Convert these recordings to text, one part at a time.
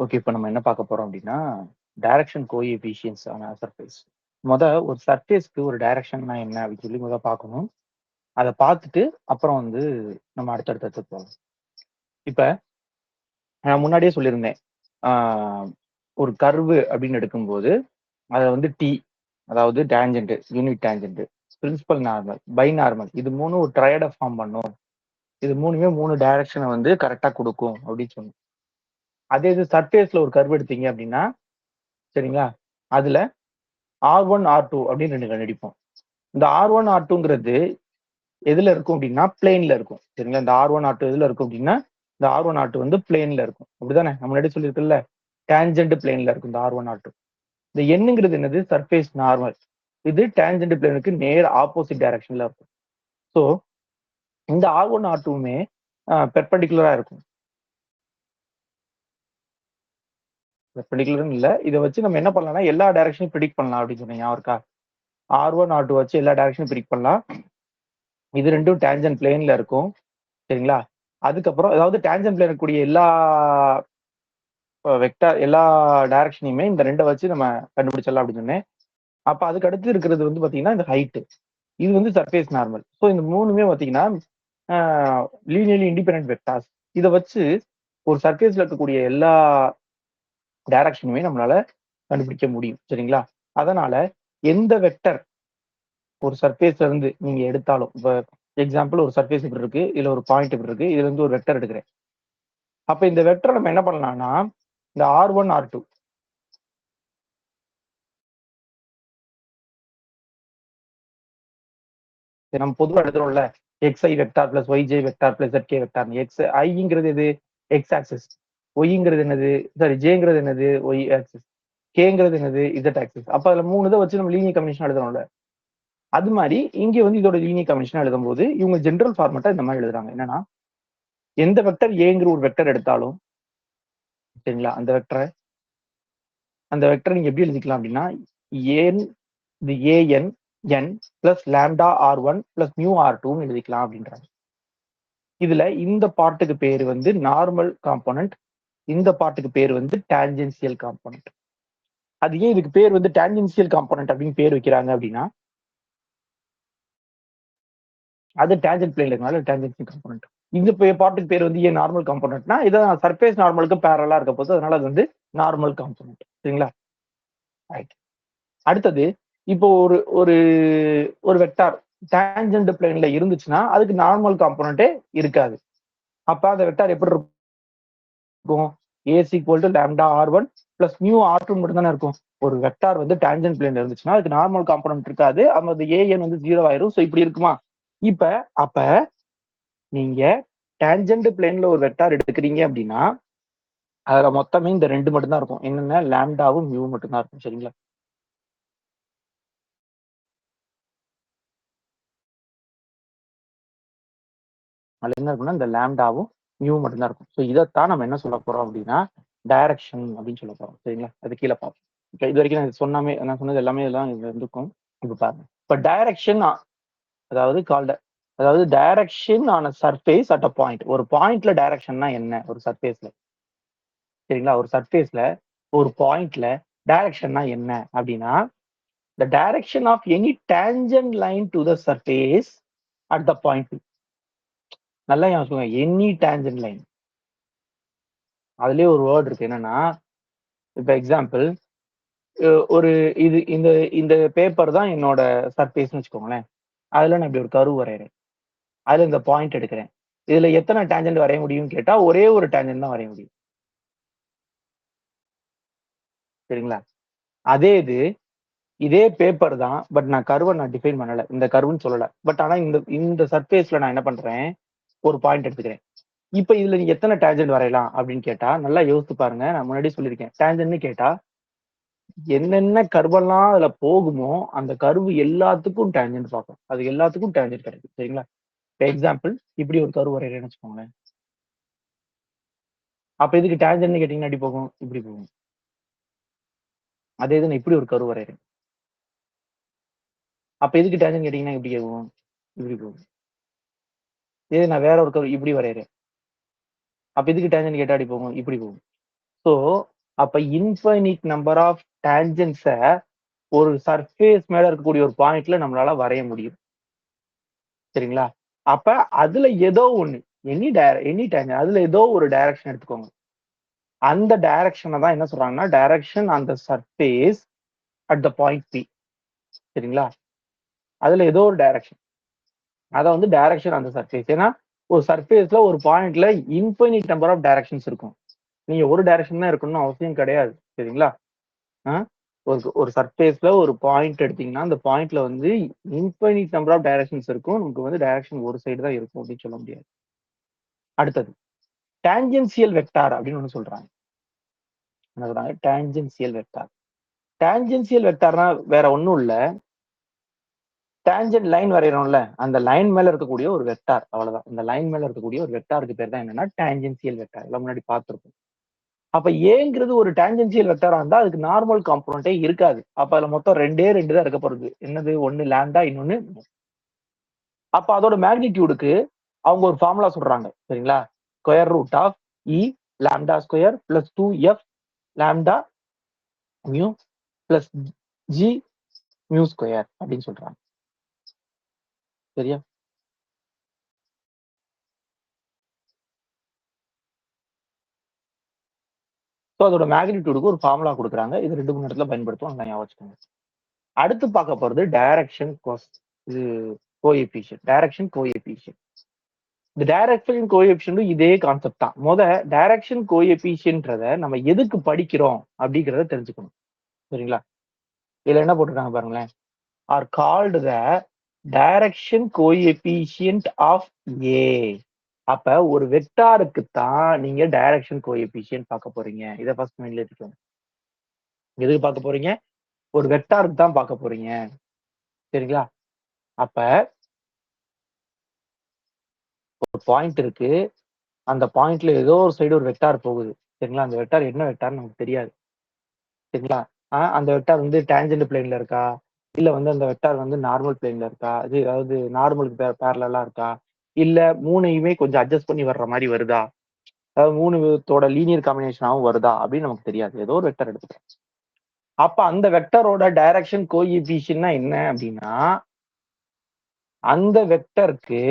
Okay. இப்ப நம்ம என்ன பார்க்க போறோம் அப்டின்னா, டைரக்ஷன் கோஎஃபிஷியன்ட்ஸ் ஆன சர்ஃபேஸ். ஒரு சர்ஃபேஸ்க்கு ஒரு டைரக்ஷன்னா என்ன அப்டின்னு சொல்லி பார்க்கணும். அத பார்த்துட்டு அப்புறம் வந்து நம்ம அடுத்தடுத்து போலாம். இப்ப நான் முன்னாடியே சொல்லியிருந்தேன். ஆ ஒரு கர்வு அப்டின்னு எடுக்கும்போது, அத வந்து அதாவது tangent, unit tangent, principal normal, binormal இது 3ம் ஒரு ட்ரையாட ஃபார்ம் பண்ணும். இது 3மே 3 டைரக்ஷன வந்து கரெக்ட்டா குடுக்கும் அப்டின்னு சொன்னோம். அதே இது சர்ஃபேஸ்ல ஒரு கர்வ் எடுத்தீங்க அப்டின்னா, சரிங்களா? அதுல R1, R2 அப்படின்னு 2 கண்டுபிடிப்போம். இந்த R1, R2ங்கிறது எதுல இருக்கும் அப்படின்னா, பிளேன்ல இருக்கும். சரிங்களா? இந்த R1, R2 எதுல இருக்கும் அப்படின்னா, இந்த R1, R2 வந்து பிளேன்ல இருக்கும். அப்படிதானே? நான் முன்னாடியே சொல்லியிருக்கேன்ல. டான்ஜென்ட் பிளேன்ல இருக்கும் இந்த R1, R2. இந்த Nங்கிறது என்னது? Surface normal. இது டான்ஜென்ட் பிளேனுக்கு நேர் ஆப்போசிட் டைரக்ஷன்ல இருக்கும். ஸோ இந்த R1, R2வுமே பெர்பெண்டிகுலரா இருக்கும். பெர்பெண்டிகுலர்ன்னு இல்ல. இத வச்சு நம்ம என்ன பண்ணலாம்னா, எல்லா டைரக்ஷனையும் பிரெடிக்ட் பண்ணலாம் அப்படின்னு சொன்னேன். ஞாபகம் இருக்கா? R1, R2 வச்சு எல்லா டைரக்ஷனையும் பிரெடிக்ட் பண்ணலாம். இது 2ம் டான்ஜென்ட் பிளேன்ல இருக்கும். சரிங்களா? அதுக்கப்புறம் அதாவது டான்ஜென்ட் பிளேன் இருக்கக்கூடிய எல்லா டைரக்ஷனையுமே இந்த 2 வச்சு நம்ம கண்டுபிடிச்சிடலாம் அப்படின்னு சொன்னேன். அப்ப அதுக்கு அடுத்து இருக்கிறது வந்து பார்த்தீங்கன்னா, இந்த ஹைட். இது வந்து சர்ஃபேஸ் நார்மல். ஸோ இந்த 3மே பார்த்தீங்கன்னா, ஆ லீனியர்லி இண்டிபெண்டன்ட் வெக்டார்ஸ். இத வச்சு ஒரு சர்ஃபேஸ்ல இருக்கக்கூடிய எல்லா டைரக்ஷனுமே நம்மளால கண்டுபிடிக்க முடியும். சரிங்களா? அதனால எந்த வெக்டர் ஒரு சர்ஃபேஸ்ல இருந்து நீங்க எடுத்தாலும், இப்ப எக்ஸாம்பிள் ஒரு சர்ஃபேஸ் இப்படி இருக்கு. இதுல ஒரு பாயிண்ட் இப்படி இருக்கு. இதுல இருந்து ஒரு வெக்டர் எடுக்கிறேன். அப்ப இந்த வெக்டர நம்ம என்ன பண்ணலாம்னா, இந்த R1, R2 நம்ம பொதுவா எழுதுறோம்ல. xi vector plus yj vector plus zk vector. iங்கிறது எது? X axis. ஒய்ங்கிறது என்னது? சாரி ஜேங்கிறது என்னது? Y axis. கேங்கிறது என்னது? Z axis. அப்ப அதுல 3 இத வச்சு நம்ம லீனியர் காம்பினேஷன் எழுதுறோம்ல. அது மாரி இங்க வந்து இதோட லீனியர் காம்பினேஷன் எழுதும்போது, இவங்க ஜெனரல் ஃபார்மேட்டா இந்த மாரி எழுதுறாங்க. என்னன்னா, எந்த வெக்டர் ஏங்கிற ஒரு வெக்டர் எடுத்தாலும், சரிங்களா? அந்த வெக்டர நீங்க எப்படி எழுதிக்கலாம் அப்படின்னா, ஏன் இது AN N plus lambda R1 plus mu R2ன்னு எழுதிக்கலாம் அப்படின்றாங்க. இதுல இந்த பார்ட்டுக்கு பேரு வந்து நார்மல் காம்போனன்ட். இந்த பார்ட்டுக்கு பேரு வந்து டான்ஜென்ஷியல் காம்போனன்ட். அது ஏன் இதுக்கு பேர் வந்து டான்ஜென்ஷியல் காம்போனன்ட் அப்படின்னு பேர் வைக்கிறாங்க அப்படின்னா, அது டான்ஜென்ட் பிளேன்ல இருக்கனால டான்ஜென்ஷியல் காம்போனன்ட். இந்த பார்ட்டுக்கு பேர் வந்து ஏன் நார்மல் காம்போனன்ட்னா, இதான் சர்ஃபேஸ் நார்மலுக்கு பேரலா இருக்க போது அதனால அது வந்து நார்மல் காம்போனன்ட். சரிங்களா? ரைட். அடுத்தது இப்போ ஒரு ஒரு ஒரு வெக்டார் டான்ஜென்ட் பிளேன்ல இருந்துச்சுன்னா, அதுக்கு நார்மல் காம்போனன்ட்டே இருக்காது. அப்ப அந்த வெக்டார் எப்படி இருக்கும்? S equal to lambda R1 plus mu R2 மட்டும் தானே இருக்கும். ஒரு வெக்டார் வந்து டான்ஜென்ட் பிளேன்ல இருந்துச்சுன்னா, அதுக்கு நார்மல் காம்போனன்ட் இருக்காது. அந்த ஏஎன் வந்து 0 ஆயிரும். ஸோ இப்படி இருக்குமா? இப்ப அப்ப நீங்க டான்ஜென்ட் பிளேன்ல ஒரு வெக்டார் எடுக்கிறீங்க அப்படின்னா, அதுல மொத்தமே இந்த 2 மட்டும் தான் இருக்கும். என்னென்ன? லாம்டாவும், மியூவும் மட்டும் தான் இருக்கும். சரிங்களா? அதுல என்ன இருக்கும்னா, இந்த லாம்டாவும், மியூவும் மட்டும் தான் இருக்கும். ஸோ இதத்தான் நம்ம என்ன சொல்ல போறோம் அப்படின்னா, டைரக்ஷன் அப்படின்னு சொல்ல போறோம். சரிங்களா? அது கீழ பார்ப்போம். இப்ப இதுவரைக்கும் நான் சொன்னது எல்லாமே இதெல்லாம் இதுல இருந்திருக்கும். இப்ப பாருங்க. இப்ப டைரக்ஷன் அதாவது direction on a surface at a point. ஒரு பாயிண்ட்ல டைரக்ஷன்னா என்ன? ஒரு சர்ஃபேஸ்ல. சரிங்களா? ஒரு சர்ஃபேஸ்ல ஒரு பாயிண்ட்ல டைரக்ஷன்னா என்ன அப்படின்னா, the direction of any tangent line to the surface at the point. நல்லா ஞாபகம் வச்சுக்கோங்க. Any tangent line. அதுலயே ஒரு வேர்ட் இருக்கு. என்னன்னா, இப்ப எக்ஸாம்பிள் ஒரு இது இந்த இந்த பேப்பர் தான் என்னோட சர்ஃபேஸ்ன்னு வச்சுக்கோங்களேன். அதுல நான் இப்படி ஒரு கர்வ் வரையறேன். அதுல இந்த பாயிண்ட் எடுக்கிறேன். இதுல எத்தன டான்ஜென்ட் வரைய முடியும்னு கேட்டா, ஒரே ஒரு டான்ஜென்ட் தான் வரைய முடியும். சரிங்களா? அதே இதே பேப்பர் தான். பட் நான் டிஃபைன் பண்ணல. இந்த கர்வ்ன்னு சொல்லல. பட் ஆனா இந்த இந்த சர்ஃபேஸ்ல நான் என்ன பண்றேன், ஒரு பாயிண்ட் எடுத்துக்கிறேன். இப்ப இதுல நீங்க எத்தன டான்ஜென்ட் வரையலாம் அப்படின்னு கேட்டா, நல்லா யோசிச்சு பாருங்க. நான் முன்னாடியே சொல்லியிருக்கேன். டான்ஜென்ட்ன்னு கேட்டா, என்னென்ன கர்வெல்லாம் அதுல போகுமோ, அந்த கர்வ் எல்லாத்துக்கும் டான்ஜென்ட் பார்க்கும். அது எல்லாத்துக்கும் டான்ஜென்ட் கிடைக்கும். சரிங்களா? இப்ப எக்ஸாம்பிள் இப்படி ஒரு கர்வ் வரையறேன்னு வச்சுக்கோங்களேன். அப்ப இதுக்கு டான்ஜென்ட்ன்னு கேட்டீங்கன்னா எப்படி போகும்? இப்படி போகும். அதே இது நான் இப்படி ஒரு கர்வ் வரையறேன். அப்ப எதுக்கு டான்ஜென்ட் கேட்டீங்கன்னா எப்படி போகும்? இப்படி போகும். இதே நான் வேற ஒரு கர்வ் இப்படி வரையறேன். அப்ப எதுக்கு டான்ஜென்ட் கேட்டா இப்படி போகும்? இப்படி போகும். ஸோ அப்ப இன்ஃபைனிட் நம்பர் ஆஃப் டேஞ்சன்ஸ ஒரு சர்ஃபேஸ் மேல இருக்கக்கூடிய ஒரு பாயிண்ட்ல நம்மளால வரைய முடியும். சரிங்களா? அப்ப அதுல ஏதோ ஒண்ணு எனி டேஞ்சன் அதுல ஏதோ ஒரு டைரக்ஷன் எடுத்துக்கோங்க. அந்த டைரக்ஷன தான் என்ன சொல்றாங்கன்னா, direction on the surface at the point P. சரிங்களா? அதுல ஏதோ ஒரு டைரக்ஷன். அத வந்து டைரக்ஷன் ஆன் த சர்ஃபேஸ். ஏன்னா, ஒரு சர்ஃபேஸ்ல ஒரு பாயிண்ட்ல இன்ஃபைனிட் நம்பர் ஆஃப் டைரக்ஷன்ஸ் இருக்கும். நீங்க ஒரு டைரக்ஷன் தான் இருக்கணும்னு அவசியம் கிடையாது. சரிங்களா? ஆ ஒரு சர்ஃபேஸ்ல ஒரு பாயிண்ட் எடுத்தீங்கன்னா, அந்த பாயிண்ட்ல வந்து இன்ஃபைனிட் நம்பர் ஆஃப் டைரக்ஷன்ஸ் இருக்கும். நமக்கு வந்து டைரக்ஷன் ஒரு சைடு தான் இருக்கும் அப்படின்னு சொல்ல முடியாது. அடுத்தது டான்ஜென்ஷியல் வெக்டார் அப்படின்னு ஒண்ணு சொல்றாங்க. என்ன சொல்றாங்க? Tangential vector. டான்ஜென்ஷியல் வெக்டார்னா வேற ஒண்ணும் இல்ல. டான்ஜென்ட் லைன் வரையறோம்ல, அந்த லைன் மேல இருக்கக்கூடிய ஒரு வெக்டார் அவ்வளவுதான். இந்த லைன் மேல இருக்கக்கூடிய ஒரு வெக்டாருக்கு பேர் தான் என்னன்னா டான்ஜென்ஷியல் வெக்டார். எல்லாம் முன்னாடி பார்த்திருப்போம். அப்ப ஏங்கிறது ஒரு டான்ஜென்ஷியல் வெக்டாரா இருந்தா அதுக்கு நார்மல் காம்போனன்ட்டே இருக்காது. அப்ப அதுல மொத்தம் 2 தான் இருக்க போறது. என்னது? ஒண்ணு லாம்ப்டா, இன்னொன்னு அப்ப அதோட மேக்னிட்யூடுக்கு அவங்க ஒரு ஃபார்முலா சொல்றாங்க. சரிங்களா? Square root of E lambda square plus two F lambda mu plus G mu square அப்படின்னு சொல்றாங்க. சரியா? ஸோ அதோட மேக்னிட்யூடுக்கு ஒரு ஃபார்முலா குடுக்குறாங்க. இது 2, 3 இடத்துல பயன்படுத்துவோம். நல்லா ஞாபகம் வச்சுக்கோங்க. அடுத்து பார்க்க போறது டைரக்ஷன் இது கோஎஃபிஷியன்ட். Direction coefficient. இந்த டைரக்ஷன் கோஎஃபிஷியன்ட்டும் இதே கான்செப்ட் தான். டைரக்ஷன் கோஎஃபிஷியன்ட்ன்றத நம்ம எதுக்கு படிக்கிறோம் அப்படிங்கிறத தெரிஞ்சுக்கணும். சரிங்களா? இதுல என்ன போட்டிருக்காங்க பாருங்களேன். R called the direction coefficient of A. அப்ப ஒரு வெக்டாருக்கு தான் நீங்க டைரக்ஷன் கோஎஃபிஷியன்ட் பார்க்க போறீங்க. இத ஃபர்ஸ்ட் மைண்ட்ல வச்சுக்கோங்க. எதுக்கு பார்க்க போறீங்க? ஒரு வெக்டாருக்கு தான் பார்க்க போறீங்க. சரிங்களா? அப்ப ஒரு பாயிண்ட் இருக்கு. அந்த பாயிண்ட்ல ஏதோ ஒரு சைடு ஒரு வெக்டார் போகுது. சரிங்களா? அந்த வெக்டார் என்ன வெக்டார்ன்னு நமக்கு தெரியாது. சரிங்களா? அந்த வெக்டார் வந்து டான்ஜென்ட் பிளேன்ல இருக்கா? இல்ல வந்து அந்த வெக்டார் வந்து நார்மல் பிளேன்ல இருக்கா? அதாவது நார்மலுக்கு பேரலலா இருக்கா? இல்ல 3யுமே கொஞ்சம் அட்ஜஸ்ட் பண்ணி வர்ற மாரி வருதா? அதாவது 3 விதத்தோட லீனியர் காம்பினேஷனாவும் வருதா? அப்படின்னு நமக்கு தெரியாது. ஏதோ ஒரு வெக்டார் எடுத்துக்கிறோம். அப்ப அந்த வெக்டரோட டைரக்ஷன் கோஎஃபிஷியன்ட்னா என்ன அப்படின்னா, அந்த வெக்டருக்கு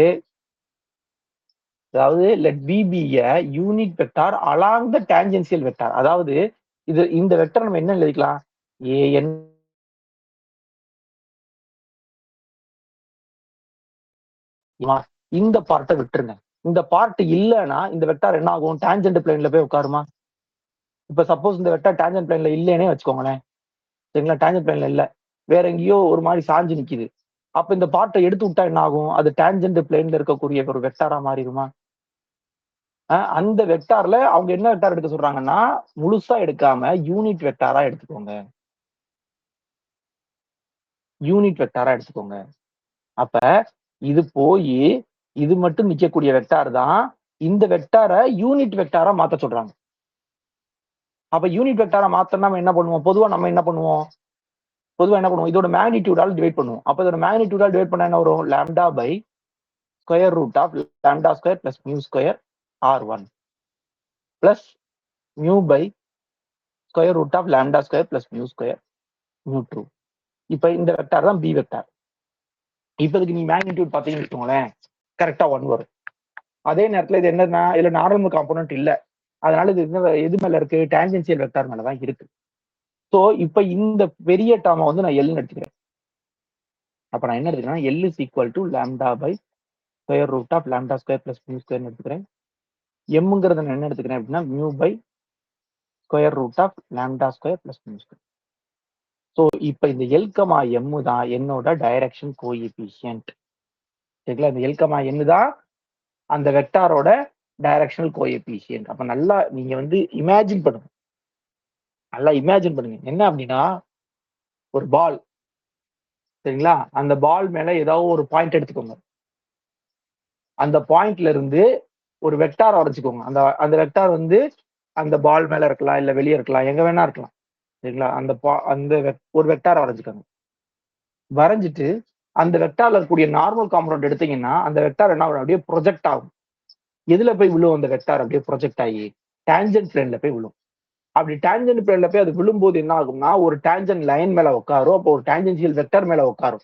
அதாவது let b be a unit vector along the tangential vector. அதாவது இந்த வெக்டர் நம்ம என்ன எழுதிக்கலாம்? ஏஎன் இந்த பார்ட்ட விட்டுருங்க. இந்த பார்ட் இல்லன்னா இந்த வெக்டார் என்ன ஆகும்? டான்ஜென்ட் பிளேன்ல போய் உட்காருமா? இப்ப சப்போஸ் இந்த வெக்டார் டான்ஜென்ட் பிளேன்ல இல்லன்னே வச்சுக்கோங்களேன். சரிங்களா? டான்ஜென்ட் பிளேன்ல இல்ல. வேற எங்கேயோ ஒரு மாரி சாஞ்சு நிக்குது. அப்ப இந்த பார்ட்ட எடுத்து விட்டா என்ன ஆகும்? அது டான்ஜென்ட் பிளேன்ல இருக்கக்கூடிய ஒரு வெக்டாரா மாறிடுமா? அந்த வெக்டார்ல அவங்க என்ன வெக்டார் எடுக்க சொல்றாங்கன்னா, முழுசா எடுக்காம யூனிட் வெக்டாரா எடுத்துக்கோங்க. யூனிட் வெக்டாரா எடுத்துக்கோங்க. அப்ப இது போயி இது மட்டும் நிக்கக்கூடிய வெக்டார் தான் இந்த வெக்டார யூனிட் வெக்டாரா மாத்த சொல்றாங்க. அப்ப யூனிட் வெக்டாரா மாத்தனா நம்ம என்ன பண்ணுவோம்? பொதுவா என்ன பண்ணுவோம்? இதோட மேக்னிட்யூடால டிவைட் பண்ணுவோம். அப்ப இதோட மேக்னிட்யூடால டிவைட் பண்ணா என்ன வரும்? Lambda by square root of lambda square plus mu square R1 plus mu by square root of lambda square plus mu square mu two. இப்ப இந்த வெக்டார் தான் பி வெக்டார். இப்ப இதுக்கு நீங்க மேக்னிட்யூட் பாத்தீங்கன்னு வச்சுக்கோங்களேன், கரெக்டா 1 வரும். அதே நேரத்துல இது என்னன்னா, இதுல நார்மல் காம்போனன்ட் இல்ல. அதனால இது எது மேல இருக்கு? டான்ஜென்ஷியல் வெக்டார் மேல தான் இருக்கு. சோ இப்ப இந்த பெரிய டேர்ம வந்து நான் எல்னு எடுத்துக்கிறேன். அப்ப நான் என்ன எடுத்துக்கிறேன்னா, L is equal to lambda by square root of lambda square plus mu ஸ்கொயர்னு எடுத்துக்கிறேன். எம்ங்கிறத நான் என்ன எடுத்துக்கிறேன் அப்படின்னா, mu by square root of lambda square plus mu square. So இப்ப இந்த எல் கமா எம் தான் என்னோட டைரக்ஷன் கோஎஃபிஷியன்ட். சரிங்களா? இந்த எல் கமா என் தான் அந்த வெக்டாரோட டைரக்ஷனல் கோஎஃபிஷியன்ட். அப்ப நல்லா நீங்க வந்து இமேஜின் பண்ணுங்க. நல்லா இமேஜின் பண்ணுங்க. என்ன அப்படின்னா, ஒரு பால் சரிங்களா? அந்த பால் மேல ஏதாவது ஒரு பாயிண்ட் எடுத்துக்கோங்க. அந்த பாயிண்ட்ல இருந்து ஒரு வெக்டார் வரைஞ்சுக்கோங்க. அந்த அந்த வெக்டார் வந்து அந்த பால் மேல இருக்கலாம், இல்ல வெளிய இருக்கலாம், எங்க வேணா இருக்கலாம். சரிங்களா? ஒரு வெக்டார வரைஞ்சுக்கோங்க. வரைஞ்சிட்டு அந்த வெக்டார்ல இருக்கக்கூடிய நார்மல் காம்போனன்ட் எடுத்தீங்கன்னா, அந்த வெக்டார் என்ன ஆகும்? அப்படியே ப்ரொஜெக்ட் ஆகும். எதுல போய் விழும் அந்த வெக்டார் அப்படியே ப்ரொஜெக்ட் ஆகி? டான்ஜென்ட் பிளேன்ல போய் விழும். அப்படி டேஞ்சன்ட் பிளேன்ல போய் அது விழும்போது என்ன ஆகும்னா ஒரு டேஞ்சன்ட் லைன் மேல உட்காரும், அப்போ ஒரு டேஞ்சன்சியல் வெக்டர் மேல உட்காரும்.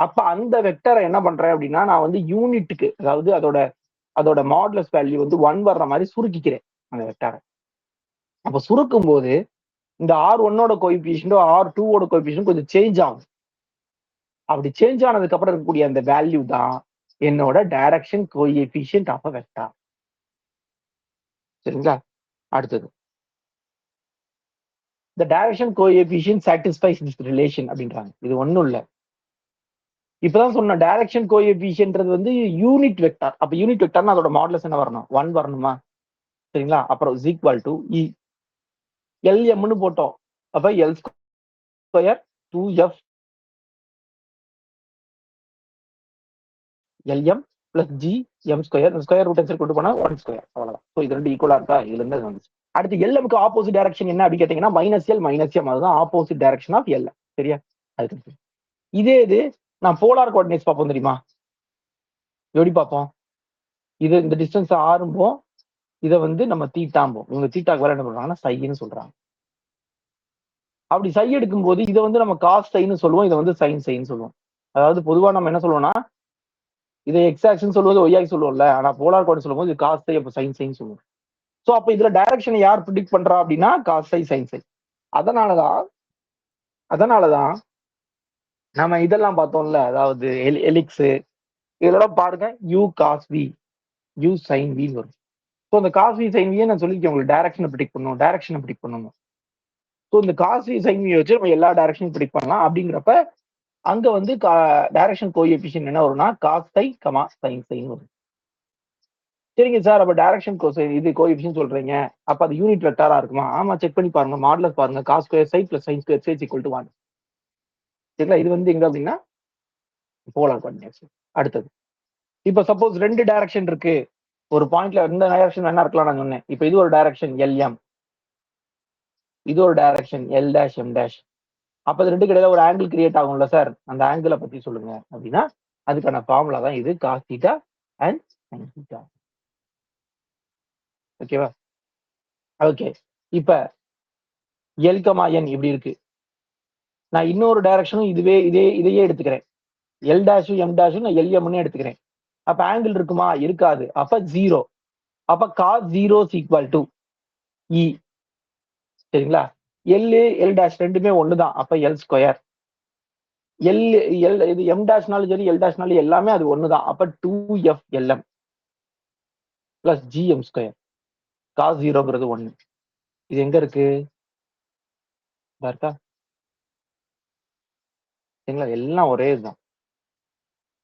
அப்ப அந்த வெக்டரை என்ன பண்றேன் அப்படின்னா நான் வந்து யூனிட்டுக்கு, அதாவது அதோட அதோட மாடுலஸ் வேல்யூ வந்து 1 வர்ற மாதிரி சுருக்கிக்கிறேன் அந்த வெக்டரை. அப்ப சுருக்கும் போது இந்த R1ஓட கோஎஃபிஷியன்ட் R2ஓட கோஎஃபிஷியன்ட் கொஞ்சம் சேஞ்ச் ஆகும். அப்படி சேஞ்ச் ஆனதுக்கு அப்புறம் இருக்கக்கூடிய அந்த வேல்யூ தான் என்னோட டைரக்ஷன் கோஎஃபிஷியன்ட் ஆஃப் வெக்டார். சரிங்களா? அடுத்தது the direction coefficient satisfies this relation அப்படின்றாங்க. இது ஒண்ணும் இல்ல, இப்பதான் சொன்ன டைரக்ஷன் கோஎஃபிஷியன்ட்றது வந்து யூனிட் வெக்டார். அப்ப யூனிட் வெக்டார்னா அதோட மாடுலஸ் என்ன வரணும்? 1 வரணுமா? சரிங்களா? அப்புறம் is equal to E LMன்னு போட்டோம். அப்ப L square 2F LM plus G M square, square root x கொண்டு போனா 1 ஸ்கொயர், அவ்வளவுதான். ஸோ இது ரெண்டு ஈக்குவலா இருக்கா? இதுல இருந்து வந்துச்சு. அடுத்து LMக்கு ஆப்போசிட் டைரக்ஷன் என்ன அப்படின்னு கேட்டீங்கன்னா -L -M, அதுதான் ஆப்போசிட் டைரக்ஷன் ஆஃப் L. சரியா? அதுக்கு இதே இது நான் போலார் கோஆர்டினேட்ஸ் பார்ப்போம் தெரியுமா? எப்படி பார்ப்போம்? இது இந்த டிஸ்டன்ஸ் ஆரம்பம், இதை வந்து நம்ம தீட்டாம்போம். இவங்க தீட்டாக்கு வேற என்ன சொல்றாங்கன்னா சைன்னு சொல்றாங்க. அப்படி சை எடுக்கும்போது இதை வந்து நம்ம காஸ் சைன்னு சொல்லுவோம், இதை வந்து சைன் சைன்னு சொல்லுவோம். அதாவது பொதுவா நம்ம என்ன சொல்லுவோம்னா இதை எக்ஸ் ஆக்ஷன் சொல்லுவது ஒய் ஆக்ஸ் சொல்லுவோம்ல, ஆனா போலார் கோஆர்டினேட் சொல்லும்போது இது காஸ் சை அப்ப சைன் சைன்னு சொல்லுவோம். சோ அப்ப இதுல டைரக்ஷனை யார் ப்ரிடிக்ட் பண்றா அப்படின்னா காஸ் சை சைன் சை. அதனாலதான் நம்ம இதெல்லாம் பார்த்தோம்ல, அதாவது எலிக்ஸ் இதெல்லாம் பாருங்க, u cos v u sin v வரும். ஸோ இந்த காஸ் வி சைன் வியே நான் சொல்லியிருக்கேன் உங்களுக்கு, டைரக்ஷனை ப்ரிடிக்ட் பண்ணணும். ஸோ இந்த காஸ் வி சைன் வி வச்சு நம்ம எல்லா டைரக்ஷனும் ப்ரிடிக்ட் பண்ணலாம். அப்படிங்கிறப்ப அங்க வந்து டைரக்ஷன் கோஎஃபிஷியன்ட் என்ன வரும்னா காஸ் சை கமா சைன் சைன் வரும். சரிங்க சார், அப்ப டைரக்ஷன் இது கோஎஃபிஷியன்ட் சொல்றீங்க, அப்ப அது யூனிட் வெக்டாரா இருக்குமா? ஆமா, செக் பண்ணி பாருங்க, மாடுலஸ் பாருங்க, cos square psi plus sin square psi equal to 1. சரிங்களா? இது வந்து எங்க அப்படின்னா போலார் கோஆர்டினேட்ஸ். அடுத்தது, இப்ப சப்போஸ் ரெண்டு டைரக்ஷன் இருக்கு, ஒரு பாயிண்ட்ல இந்த டைரக்ஷன் என்ன இருக்கலாம் நான் சொன்னேன். இப்ப இது ஒரு டைரக்ஷன் LM, இது ஒரு direction L dash M dash. அப்ப இது ரெண்டு கிடையில ஒரு ஆங்கிள் கிரியேட் ஆகும்ல சார், அந்த ஆங்கிளை பத்தி சொல்லுங்க அப்படின்னா அதுக்கான ஃபார்முலா தான் இது, cos theta and sin theta. ஓகேவா? ஓகே, இப்ப L, N இப்படி இருக்கு. நான் இன்னொரு டைரக்ஷனும் இதையே எடுத்துக்கிறேன். L டேஷும் M டேஷும் நான் LMன்னு எடுத்துக்கிறேன். அப்ப ஆங்கிள் இருக்குமா? இருக்காது. அப்ப 0. அப்ப cos 0 ஈக்குவல் டு E. சரிங்களா? L டேஷ் ரெண்டுமே ஒண்ணுதான். அப்ப L ஸ்கொயர். L இது M டேஷ்னாலும் சரி L டேஷ்னாலும் எல்லாமே அது ஒண்ணுதான். அப்ப 2F LM plus GM square. cos 0ங்கிறது 1. இது எங்க இருக்கு? இருக்கா? சரிங்களா? எல்லாம் ஒரே இதுதான்.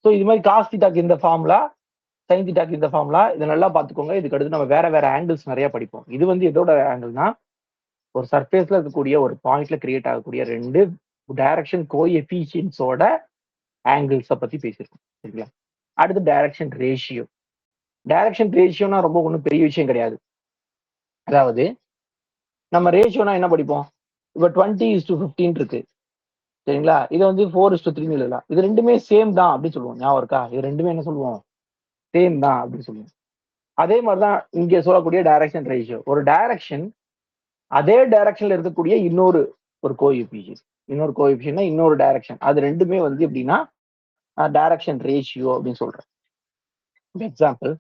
ஸோ இது மாதிரி காஸ் தீட்டாக்கு இந்த ஃபார்முலா, சைன் தீட்டாக்கு இந்த ஃபார்முலா, இதை நல்லா பார்த்துக்கோங்க. இதுக்கு அடுத்து நம்ம வேற வேற ஆங்கிள்ஸ் நிறைய படிப்போம். இது வந்து எதோட ஆங்கிள்னா ஒரு சர்ஃபேஸ்ல இருக்கக்கூடிய ஒரு பாயிண்ட்ல கிரியேட் ஆகக்கூடிய ரெண்டு டைரக்ஷன் கோஎஃபிஷியன்ட்ஸோட ஆங்கிள்ஸை பத்தி பேசியிருக்கோம். சரிங்களா? அடுத்து டைரக்ஷன் ரேஷியோ. டைரக்ஷன் ரேஷியோனா ரொம்ப ஒன்றும் பெரிய விஷயம் கிடையாது. அதாவது நம்ம ரேஷியோனா என்ன படிப்போம்? இப்போ 20:15 இருக்கு. சரிங்களா? இது வந்து 4:3 இல்லலாம். இது ரெண்டுமே சேம் தான் அப்படின்னு சொல்லுவோம். ஞாபகம் இருக்கா? இது ரெண்டுமே என்ன சொல்லுவோம்? சேம் தான் அப்படின்னு சொல்லுவோம். அதே மாதிரிதான் இங்க சொல்லக்கூடிய டைரக்ஷன் ரேஷியோ. ஒரு டைரக்ஷன் அதே டைரக்ஷன்ல இருக்கக்கூடிய ஒரு கோஎஃபிஷியன்ட் இன்னொரு டைரக்ஷன், அது ரெண்டுமே வந்து எப்படின்னா டைரக்ஷன் ரேஷியோ அப்படின்னு சொல்றேன். எக்ஸாம்பிள்,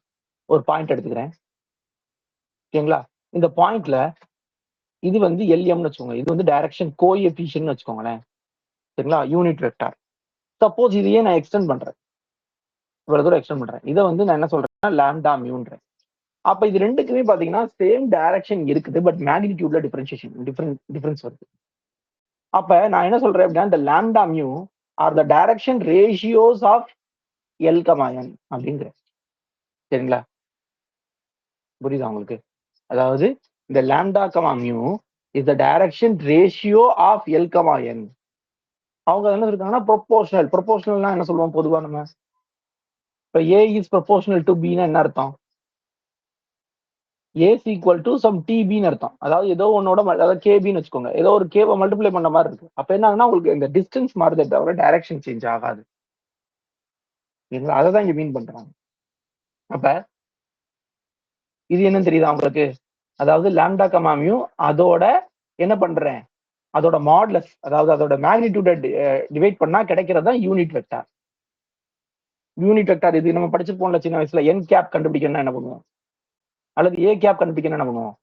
ஒரு பாயிண்ட் எடுத்துக்கிறேன். ஓகேங்களா? இந்த பாயிண்ட்ல இது வந்து LMன்னு வச்சுக்கோங்க, இது வந்து டைரக்ஷன் கோஎஃபிஷியன்ட் வச்சுக்கோங்களேன். சரிங்களா? Unit vector. சப்போஸ் இதையே நான் எக்ஸ்டெண்ட் பண்றேன், இவ்வளவு தூரம் எக்ஸ்டெண்ட் பண்றேன். இதை வந்து நான் என்ன சொல்றேன்னா லாம்டா மியூன்றேன். அப்ப இது ரெண்டுக்குமே பாத்தீங்கன்னா சேம் டைரக்ஷன் இருக்குது, பட் மேக்னிடியூட்ல டிஃபரன்ஸ் வருது. அப்ப நான் என்ன சொல்றேன் அப்படின்னா இந்த lambda mu are the direction ratios of L, N அப்படிங்கிறேன். சரிங்களா? புரியுதா உங்களுக்கு? அதாவது இந்த lambda mu is the direction ratio of L, N. அவங்க என்ன இருக்காங்கன்னா ப்ரொபோர்ஷனல்னா என்ன சொல்லுவோம் பொதுவா நம்ம? இப்ப A இஸ் ப்ரொபோர்ஷனல் டு Bன்னா என்ன அர்த்தம்? A ஈக்குவல் டு சம் TBன்னு அர்த்தம். அதாவது ஏதோ ஒன்னோட, அதாவது KBன்னு வச்சுக்கோங்க, ஏதோ ஒரு கேவை மல்டிப்ளை பண்ண மாதிரி இருக்கு. அப்ப என்ன ஆகுனா உங்களுக்கு இந்த டிஸ்டன்ஸ் மாறுதே தவிர டைரக்ஷன் சேஞ்ச் ஆகாது. அதை தான் இங்க மீன் பண்றாங்க. அப்ப இது என்னன்னு தெரியுதா உங்களுக்கு? அதாவது லாம்டா கமாமியும் அதோட என்ன பண்றேன், அதோட மாடுலஸ், அதாவது அதோட மேக்னிடியூட டிவைட் பண்ணா கிடைக்கிறது தான் யூனிட் வெக்டார். யூனிட் வெக்டார் இது நம்ம படிச்சிருப்போம்ல சின்ன வயசுல. என் கேப் கண்டுபிடிக்கணும்னா என்ன பண்ணுவோம், அல்லது ஏ கேப் கண்டுபிடிக்கணும்னா என்ன பண்ணுவோம்,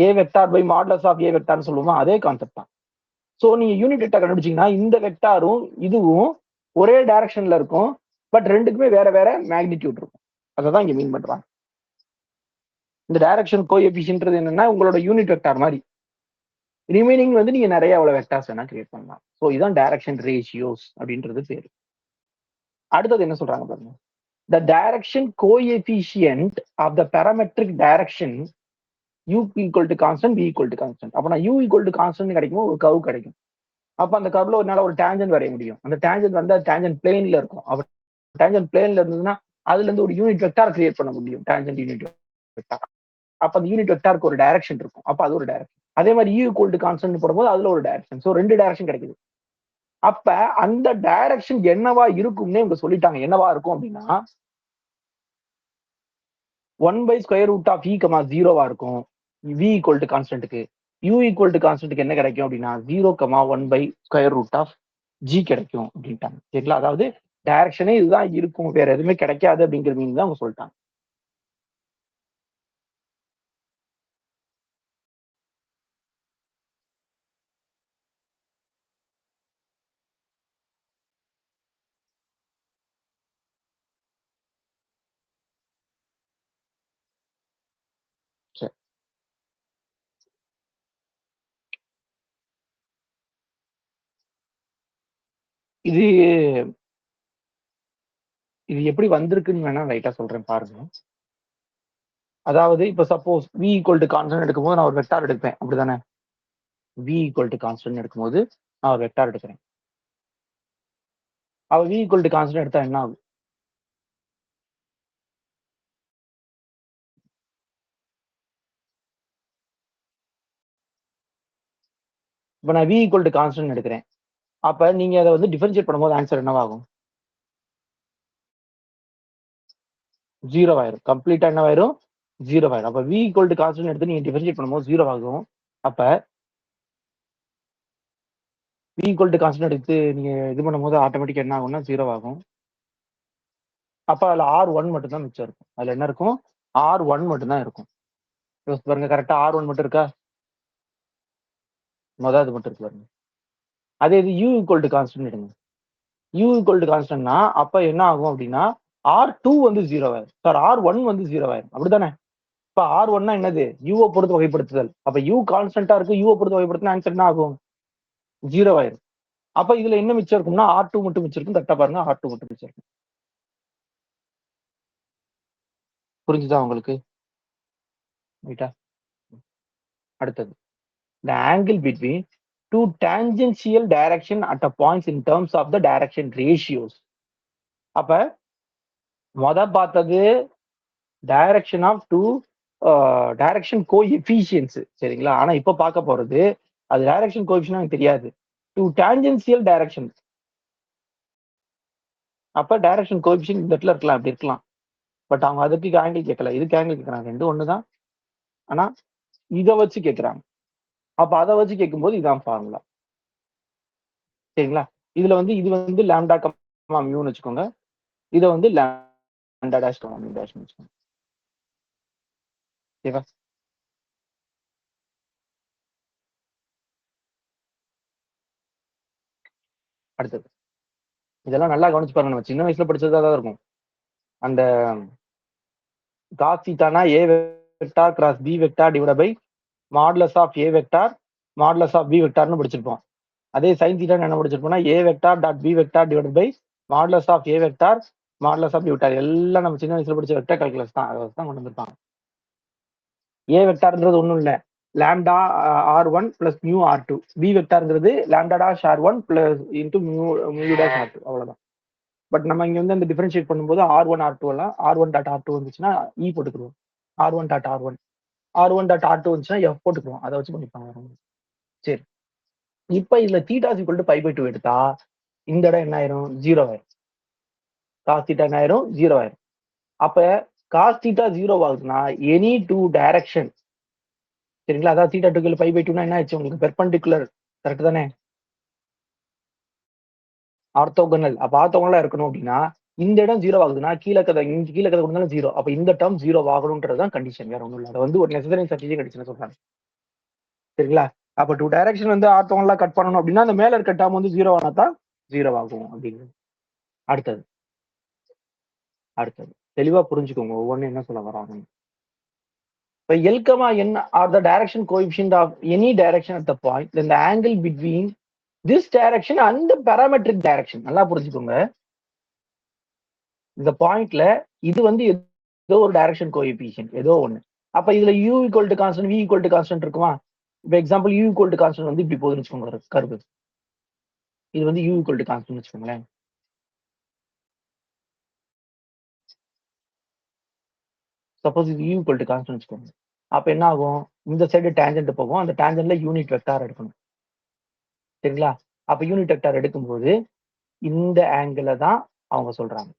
ஏ வெக்டார் பை மாடுலஸ் ஆஃப் ஏ வெக்டார்னு சொல்லுவோமா, அதே கான்செப்ட் தான். சோ நீங்க யூனிட் வெக்டார் கண்டுபிடிச்சீங்கன்னா இந்த வெக்டாரும் இதுவும் ஒரே டைரக்ஷன்ல இருக்கும், பட் ரெண்டுக்குமே வேற வேற மேக்னிடியூட் இருக்கும். அதை தான் இங்க மீன் பண்றாங்க. இந்த டைரக்ஷன் கோஎஃபிஷியன்ட்ன்றது என்னன்னா உங்களோட யூனிட் வெக்டார் மாதிரி. ரிமைனிங் வந்து நீங்க நிறைய அவ்வளவு வெக்டார்ஸ் வேணா கிரியேட் பண்ணலாம். ஸோ இதான் டைரக்ஷன் ரேஷியோஸ் அப்படின்றது பேரு. அடுத்தது என்ன சொல்றாங்க பாருங்க, the direction coefficient of the parametric direction u equal to constant, v equal to constant. அப்ப நான் u equal to constant கிடைக்கும் ஒரு கர்வ் கிடைக்கும். அப்ப அந்த கர்வ்ல ஒரு நாள் ஒரு டேஞ்சன்ட் வரைய முடியும். அந்த டேஞ்சன்ட் வந்து டேஞ்சன்ட் பிளேன்ல இருக்கும். அப்ப டேஞ்சன்ட் பிளேன்ல இருந்ததுன்னா அதுல இருந்து ஒரு யூனிட் வெக்டார் கிரியேட் பண்ண முடியும், டேஞ்சன்ட் யூனிட் வெக்டார். அப்ப அந்த யூனிட் வெக்டாருக்கு ஒரு டைரக்ஷன் இருக்கும். அப்ப அது ஒரு டைரக்ஷன். அதே மாதிரி u equal to constant போடும்போது அதுல ஒரு டைரக்ஷன். சோ ரெண்டு டைரக்ஷன் கிடைக்குது. அப்ப அந்த டைரக்ஷன் என்னவா இருக்கும்னு இவங்க சொல்லிட்டாங்க. என்னவா இருக்கும் அப்படின்னா 1/√(e, 0) இருக்கும் v equal to கான்ஸ்டன்ட்டுக்கு. u equal to கான்ஸ்டன்ட்டுக்கு என்ன கிடைக்கும் அப்படின்னா 0, 1/√(g) கிடைக்கும் அப்படின்ட்டாங்க. சரிங்களா? அதாவது டைரக்ஷனே இதுதான் இருக்கும், வேற எதுவுமே கிடைக்காது அப்படிங்கிற மீன் தான் அவங்க சொல்லிட்டாங்க. சரி. இது இது எப்படி வந்திருக்குன்னு வேணா லைட்டா சொல்றேன் பாருங்க. அதாவது இப்ப suppose v equal to constant எடுக்கும்போது நான் ஒரு வெக்டார் எடுப்பேன், அப்படிதானே? v equal to கான்ஸ்டன்ட் எடுக்கும்போது நான் ஒரு வெக்டார் எடுக்கிறேன். அவ v equal to கான்ஸ்டன்ட் எடுத்தா என்ன ஆகும்? இப்ப நான் v equal to கான்ஸ்டன்ட் எடுக்கிறேன். அப்ப நீங்க அதை வந்து டிஃபரன்ஷியேட் பண்ணும்போது ஆன்சர் என்னவாகும்? 0 ஆயிரும். கம்ப்ளீட்டா என்னவாயிரும்? 0 ஆயிரும். அப்ப v equal to கான்ஸ்டன்ட் எடுத்து நீங்க டிஃபரன்ஷியேட் பண்ணும்போது 0 ஆகும். அப்ப v equal to கான்ஸ்டன்ட் எடுத்து நீங்க இது பண்ணும்போது ஆட்டோமேட்டிக்கா என்ன ஆகும்னா 0 ஆகும். அப்ப அதுல R1 மட்டும் தான் மிச்சம் இருக்கும். அதுல என்ன இருக்கும்? R1 மட்டும் தான் இருக்கும். யோசிச்சு பாருங்க, கரெக்டா R1 மட்டும் இருக்கா? அது மட்டும் இருக்கு பாருங்க. அதே இது u equal to கான்ஸ்டன்ட் எடுங்க. u equal to கான்ஸ்டன்ட்னா அப்ப என்ன ஆகும் அப்படின்னா R2 வந்து 0 ஆயிரும். சார் R1 வந்து 0 ஆயிரும். அப்படித்தானே? இப்ப R1னா என்னது? u பொறுத்து வகைப்படுத்துதல். அப்ப u கான்ஸ்டன்டா இருக்கு, u பொறுத்து வகைப்படுத்தினா ஆன்சர் என்ன ஆகும்? 0 ஆயிரும். அப்ப இதுல என்ன மிச்சம் இருக்கும்னா R2 மட்டும் மிச்சம் இருக்கும். கரெக்டா பாருங்க, R2 மட்டும் மிச்சம் இருக்கும். புரிஞ்சுதா உங்களுக்கு? ரைட்டா? அடுத்தது, the angle between two tangential direction at a points in terms of the direction ratios. அப்ப பார்த்தது direction of two direction coefficients, சரிங்களா? ஆனா இப்ப பார்க்க போறது அது டைரக்ஷன் கோஎஃபிஷியன்ட் எனக்கு தெரியாது, டூ டான்ஜென்சியல் டைரக்ஷன். அப்ப டைரக்ஷன் கோஎஃபிஷியன்ட் இந்த இடத்துல இருக்கலாம், அப்படி இருக்கலாம். பட் அவங்க அதுக்கு ஆங்கிள் கேட்கல, இதுக்கு ஆங்கிள் கேட்கறாங்க. ரெண்டும் ஒண்ணுதான், ஆனா இதை வச்சு கேட்கறாங்க. அப்ப அதை வச்சு கேட்கும்போது இதான் ஃபார்முலா. சரிங்களா? இதுல வந்து இது வந்து லாம்டா கமா மியூன்னு வச்சுக்கோங்க, இதை வந்து லாம்டா டேஷ் கமா மியூ டேஷ்னு வச்சுக்கோங்க. ஓகேவா? அடுத்தது, இதெல்லாம் நல்லா கவனிச்சு பாருங்க. நம்ம சின்ன வயசுல படிச்சதா தான் இருக்கும். அந்த காஸ் தீட்டானா A vector cross B vector divide by modulus of A vector modulus of B வெக்டார்னு படிச்சிருப்போம். அதே சைன் தீட்டா என்ன படிச்சிருப்போம்னா A vector dot B vector divide by modulus of A vector modulus of B vector. எல்லாம் நம்ம சின்ன வயசுல படிச்ச வெக்டார் கால்குலஸ் தான், அதை தான் கொண்டு வந்திருப்பாங்க. ஏ வெக்டார்ன்றது ஒன்றும் இல்லை, lambda R1 plus mu R2. B வெக்டார்ங்கிறது lambda dash R1 plus into mu dash R2. அவ்வளவுதான். பட் நம்ம இங்க வந்து அந்த டிஃபரன்ஷியேட் பண்ணும்போது R1 R2 எல்லாம் R1 டாட் R2 வந்துச்சுன்னா இ போட்டுக்கிறோம், R1 dot R1 R1 dot R2 வந்துச்சுன்னா எஃப் போட்டுக்கிறோம். அதை வச்சு பண்ணிப்பாங்க. சரி, இப்ப இதுல தீட்டா ஈக்குவல் டு π/2 எடுத்தா இந்த இடம் என்ன ஆயிரும்? 0 ஆயிரும். காஸ் தீட்டா என்ன ஆயிரும்? 0 ஆயிரும். அப்ப காஸ் தீட்டா 0 ஆகுதுன்னா எனி டூ டைரக்ஷன் சரிங்களா? அதாவது தீட்டா 2 பை பை 2னா என்ன ஆச்சு உங்களுக்கு? பெர்பெண்டிகுலர். கரெக்ட் தானே? ஆர்த்தோகனல். அப்ப ஆர்த்தோகனலா இருக்கணும் அப்படின்னா, இந்த இடம் 0 ஆகுதுன்னா, கீழ இருக்கிறத கொடுத்தாலும் 0. அப்ப இந்த டெர்ம் 0 ஆகணும்ன்றது தான் கண்டிஷன். வேற ஒண்ணும் இல்ல. அது வந்து ஒரு நெசசரி சப்ஸ்டிட்யூஷன் கண்டிஷன் சொல்றாங்க. சரிங்களா? அப்ப 2 டைரக்ஷன் வந்து ஆர்த்தோகனலா கட் பண்ணணும் அப்படின்னா, அந்த மேல இருக்க டெர்ம் வந்து 0 ஆனா தான் 0 ஆகும் அப்படிங்கிறது. அடுத்தது, அடுத்தது. தெளிவா புரிஞ்சுக்கோங்க. ஒவ்வொன்னும் என்ன சொல்ல வராங்கன்னு. இப்ப L, N are the direction coefficient of any direction at the point, then the angle between this direction and the parametric direction. நல்லா புரிஞ்சுக்கோங்க. இந்த பாயிண்ட்ல இது வந்து ஏதோ ஒரு டைரக்ஷன் கோஎஃபிஷியன்ட் ஏதோ ஒண்ணு. அப்ப இதுல u equal to constant, v equal to constant இருக்குமா? இப்ப example u equal to constant வந்து இப்படி போகுதுன்னு வச்சுக்கோங்க கர்வு. இது வந்து u ஈக்குவல் டு கான்ஸ்டன்ட் வச்சுக்கோங்களேன். சப்போஸ் இது u ஈக்குவல் டு கான்ஸ்டன்ட் வச்சுக்கோங்க. அப்ப என்ன ஆகும்? இந்த சைடு டேஞ்சன்ட் போகும். அந்த டேஞ்சன்ட்ல யூனிட் வெக்டார் எடுக்கணும். சரிங்களா? அப்ப யூனிட் வெக்டார் எடுக்கும்போது இந்த ஆங்கிள தான் அவங்க சொல்றாங்க.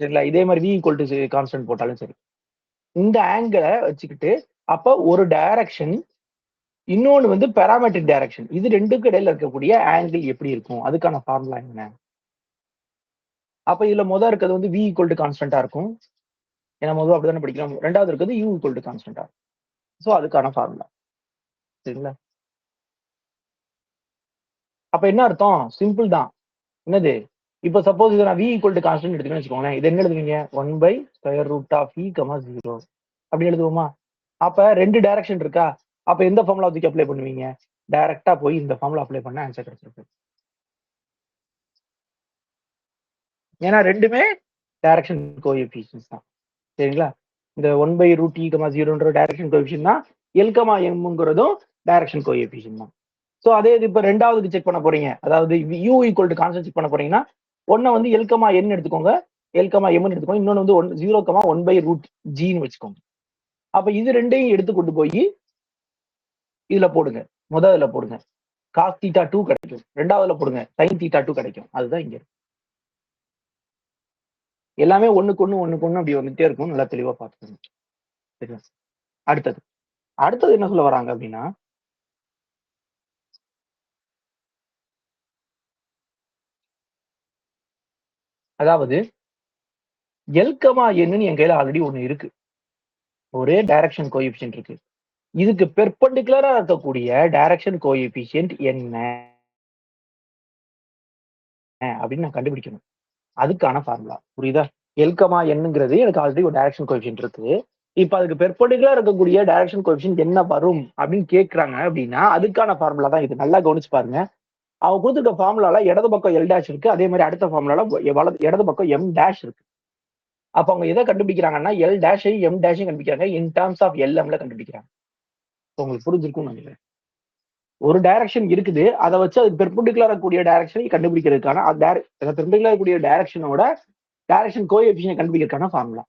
சரிங்களா? இதே மாதிரி v ஈக்குவல் டு கான்ஸ்டன்ட் போட்டாலும் சரி. இந்த ஆங்கிள வச்சுக்கிட்டு அப்ப ஒரு டைரக்ஷன், இன்னொன்னு வந்து பாராமெட்ரிக் டைரக்ஷன். இது 2க்கும் இடையில இருக்கக்கூடிய ஆங்கிள் எப்படி இருக்கும்? அதுக்கான ஃபார்முலா என்ன? அப்ப இதுல இருக்கிறது வந்து v ஈக்குவல் டு கான்ஸ்டன்டா இருக்கும். ஏன்னா அப்படித்தானே படிக்கிறோம். 2வது இருக்கிறது u ஈக்குவல் டு கான்ஸ்டன்டா. சோ அதுக்கான ஃபார்முலா. சரிங்களா? அப்ப என்ன அர்த்தம்? சிம்பிள் தான். என்னது? இப்ப சப்போஸ் இத நான் v ஈக்குவல் டு கான்ஸ்டன்ட் எடுத்துக்கன்னு வச்சுக்கோங்களேன். இது என்ன எழுதுவீங்க? 1/√(e), 0 அப்படி எழுதுவோமா? அப்ப 2 டைரக்ஷன் இருக்கா? அப்ப எந்த ஃபார்முலா தூக்கி அப்ளை பண்ணுவீங்க? டைரக்ட்டா போய் இந்த ஃபார்முலா அப்ளை பண்ணா ஆன்சர் கிடைச்சிரும். ஏன்னா 2மே டைரக்ஷன் கோஎஃபிஷியன்ட்ஸ் தான். சரிங்களா? இந்த 1/√(e), 0ன்ற டைரக்ஷன் கோஎஃபிஷியன்ட் தான். L, Mங்கிறதும் டைரக்ஷன் கோஎஃபிஷியன்ட் தான். சோ அதே இது இப்ப 2வதுக்கு செக் பண்ண போறீங்க. அதாவது u equal to constant check பண்ண போறீங்கன்னா, ஒண்ண வந்து L, N எடுத்துக்கோங்க. L, Mன்னு எடுத்துக்கோங்க. இன்னொன்னு வந்து 0, 1/√Gன்னு வச்சுக்கோங்க. அப்ப இது 2யும் எடுத்து கொண்டு போய் இதுல போடுங்க. இதுல போடுங்க. cos θ2 கிடைக்கும். 2வதுல போடுங்க. sin θ2 கிடைக்கும். அதுதான் இங்க இருக்கு. எல்லாமே ஒண்ணுக்கு ஒண்ணு அப்படி வந்துட்டே இருக்கும். நல்லா தெளிவா பார்த்துக்கோங்க. சரியா? அடுத்தது. அடுத்தது என்ன சொல்ல வராங்க அப்படின்னா, அதாவது L, Nன்னு என் கையில ஆல்ரெடி ஒண்ணு இருக்கு. ஒரே டைரக்ஷன் கோஎஃபிஷியன்ட் இருக்கு. இதுக்கு பெர்பெண்டிகுலரா இருக்கக்கூடிய டைரக்ஷன் கோஎஃபிஷியன்ட் என்ன அப்படின்னு நான் கண்டுபிடிக்கணும். அதுக்கான ஃபார்முலா. புரியுதா? L, Nங்கிறது எனக்கு ஆல்ரெடி ஒரு டைரக்ஷன் கோஎஃபிஷியன்ட் இருக்கு. இப்ப அதுக்கு பெர்பெண்டிகுலரா இருக்கக்கூடிய டைரக்ஷன் கோஎஃபிஷியன்ட் என்ன வரும் அப்படின்னு கேட்கறாங்க அப்படின்னா, அதுக்கான ஃபார்முலா தான் இது. நல்லா கவனிச்சு பாருங்க. அவங்க கொடுத்துருக்க ஃபார்முலால இடது பக்கம் L டேஷ் இருக்கு. அதே மாதிரி அடுத்த ஃபார்முலால இடது பக்கம் M டேஷ் இருக்கு. அப்ப அவங்க எதை கண்டுபிடிக்கிறாங்கன்னா, L டேஷையும் M டேஷையும் கண்டுபிடிக்கிறாங்க. இன் டெர்ம்ஸ் ஆஃப் LMல கண்டுபிடிக்கிறாங்க. உங்களுக்கு புரிஞ்சிருக்கும்னு நினைக்கிறேன். ஒரு டைரக்ஷன் இருக்குது. அத வச்சு அது பெர்பெண்டிகுலரா இருக்கக்கூடிய டைரக்ஷனை கண்டுபிடிக்கிறதுக்கான பெர்பெண்டிகுலரா இருக்கக்கூடிய டைரக்ஷனோட டைரக்ஷன் கோஎஃபிஷியன்ட் கண்டுபிடிக்கிறதுக்கான ஃபார்முலா.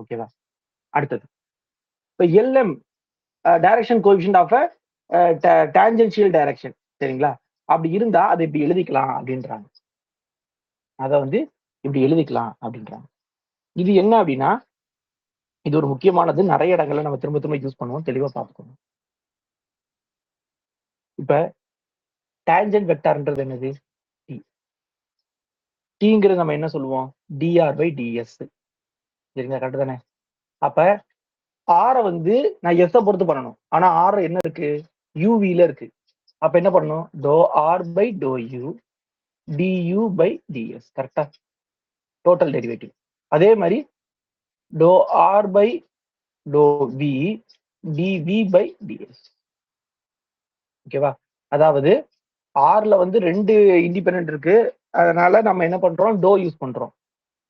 ஓகேவா? அடுத்தது. இப்ப LM direction coefficient of tangential direction. சரிங்களா? அப்படி இருந்தா அதை இப்படி எழுதிக்கலாம் அப்படின்றாங்க. அத வந்து இப்படி எழுதிக்கலாம் அப்படின்றாங்க. இது என்ன அப்படின்னா, இது ஒரு முக்கியமானது. நிறைய இடங்கள்ல நம்ம திரும்ப திரும்ப யூஸ் பண்ணுவோம். தெளிவா பார்த்துக்கோங்க. இப்ப டான்ஜென்ட் வெக்டார்ன்றது என்னது? T. Tங்கிறது நம்ம என்ன சொல்லுவோம்? dr/ds. சரிங்களா? கரெக்ட் தானே? அப்ப R வந்து நான் S பொறுத்து பண்ணணும். ஆனா R என்ன இருக்கு? UVல இருக்கு. அப்ப என்ன பண்ணணும்? ∂r/∂u du/ds. கரெக்டா? Total derivative. அதே மாதிரி ∂r/∂v dv/ds. ஓகேவா? அதாவது Rல வந்து 2 இண்டிபெண்டன்ட் இருக்கு. அதனால நம்ம என்ன பண்றோம்? யூஸ் பண்றோம்.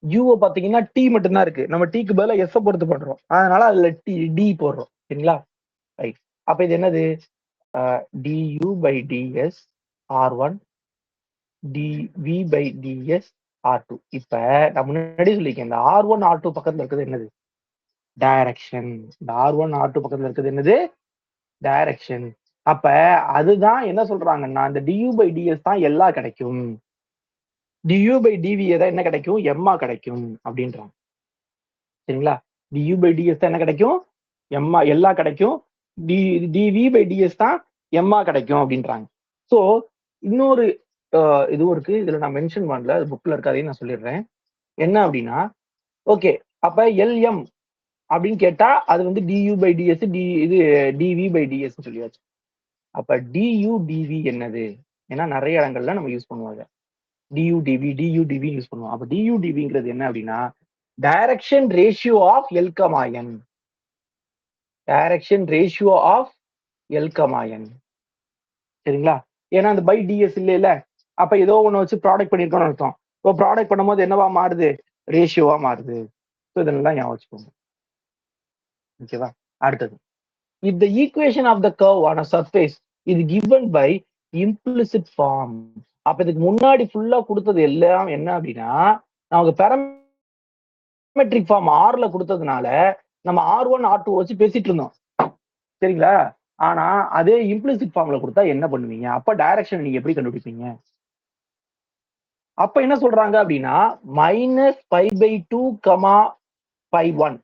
யூ பாத்தீங்கன்னா டி மட்டும் தான் இருக்கு. நம்ம டீக்கு பதிலா எஸ் பொறுத்து பண்றோம். அதனால அதுல டி போடுறோம். சரிங்களா? ரைட். அப்ப இது என்னது? du/ds r1 dv/ds r2. இப்ப நான் முன்னாடி சொல்லியிருக்கேன். இந்த r1 r2 பக்கத்துல இருக்கிறது என்னது? டைரக்ஷன். இந்த r1 r2 பக்கத்துல இருக்கிறது என்னது? டைரக்ஷன். அப்ப அதுதான் என்ன சொல்றாங்கன்னா, இந்த du/ds தான் எல்லாம் கிடைக்கும். du/dv தான் என்ன கிடைக்கும்? எம்மா கிடைக்கும் அப்படின்றாங்க. சரிங்களா? du/ds தான் என்ன கிடைக்கும்? எம்மா எல்லா கிடைக்கும், டிவி பை டிஎஸ் தான் எம்மா கிடைக்கும் அப்படின்றாங்க. ஸோ இன்னொரு இதுவும் இருக்கு, இதுல நான் மென்ஷன் பண்ணல, அது புக்ல இருக்காதையும் நான் சொல்லிடுறேன். என்ன அப்படின்னா, ஓகே அப்ப எல்எம் அப்படின்னு கேட்டா அது வந்து டியூ பை டிஎஸ், இது டிவி பை டிஎஸ் சொல்லியாச்சு. அப்ப டியூ டிவி என்னது? ஏன்னா நிறைய இடங்கள்ல நம்ம யூஸ் பண்ணுவாங்க. டியூ டிவி யூஸ் பண்ணுவோம். அப்ப டியூ டிவிங்கிறது என்ன அப்படின்னா, direction ratio of L comma N. Direction ratio of L comma N. சரிங்களா? ஏன்னா அந்த பை டிஎஸ் இல்ல, அப்ப ஏதோ ஒண்ணு வச்சு ப்ராடக்ட் பண்ணிருக்கோம்னு அர்த்தம். இப்போ ப்ராடக்ட் பண்ணும்போது என்னவா மாறுது? ரேஷியோவா மாறுது. ஸோ இதெல்லாம் ஞாபகம் வச்சுக்கோங்க. ஓகேவா? அடுத்தது, if the equation of the curve on a surface is given by implicit form. அப்ப இதுக்கு முன்னாடி ஃபுல்லா கொடுத்தது எல்லாம் என்ன அப்படின்னா, நமக்கு பேராமெட்ரிக் ஃபார்ம் ஆர்ல கொடுத்ததுனால நம்ம R1 R2 வச்சு பேசிட்டு இருந்தோம். சரிங்களா? ஆனா அதே இம்ப்ளிசிட் ஃபார்ம்ல கொடுத்தா என்ன பண்ணுவீங்க? அப்ப டைரக்ஷன் நீங்க எப்படி கண்டுபிடிப்பீங்க? அப்ப என்ன சொல்றாங்க அப்படின்னா, -π/2, π1